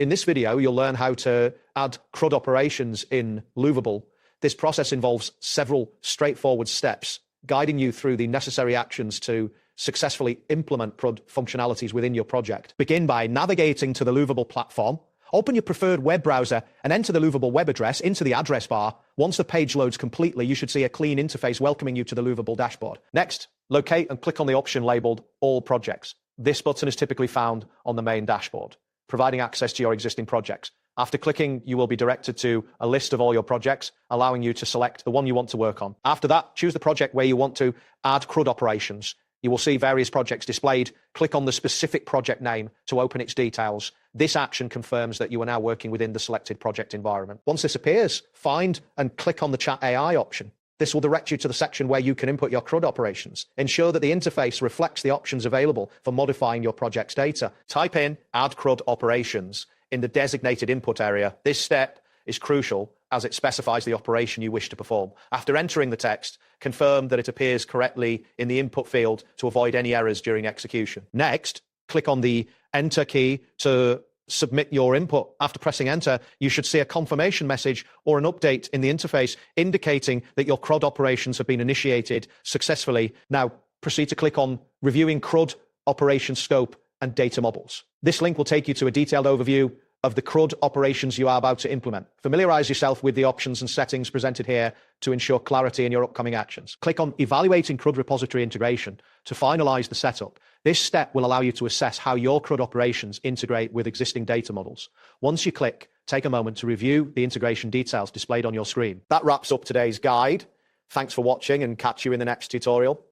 In this video, you'll learn how to add CRUD operations in Lovable. This process involves several straightforward steps, guiding you through the necessary actions to successfully implement CRUD functionalities within your project. Begin by navigating to the Lovable platform. Open your preferred web browser and enter the Lovable web address into the address bar. Once the page loads completely, you should see a clean interface welcoming you to the Lovable dashboard. Next, locate and click on the option labeled All Projects. This button is typically found on the main dashboard, providing access to your existing projects. After clicking, you will be directed to a list of all your projects, allowing you to select the one you want to work on. After that, choose the project where you want to add CRUD operations. You will see various projects displayed. Click on the specific project name to open its details. This action confirms that you are now working within the selected project environment. Once this appears, find and click on the Chat AI option. This will direct you to the section where you can input your CRUD operations. Ensure that the interface reflects the options available for modifying your project's data. Type in Add CRUD Operations in the designated input area. This step is crucial as it specifies the operation you wish to perform. After entering the text, confirm that it appears correctly in the input field to avoid any errors during execution. Next, click on the Enter key to submit your input. After pressing enter, you should see a confirmation message or an update in the interface indicating that your CRUD operations have been initiated successfully. Now, proceed to click on Reviewing CRUD Operation Scope and Data Models. This link will take you to a detailed overview of the CRUD operations you are about to implement. Familiarize yourself with the options and settings presented here to ensure clarity in your upcoming actions. Click on Evaluating CRUD Repository Integration to finalize the setup. This step will allow you to assess how your CRUD operations integrate with existing data models. Once you click, take a moment to review the integration details displayed on your screen. That wraps up today's guide. Thanks for watching and catch you in the next tutorial.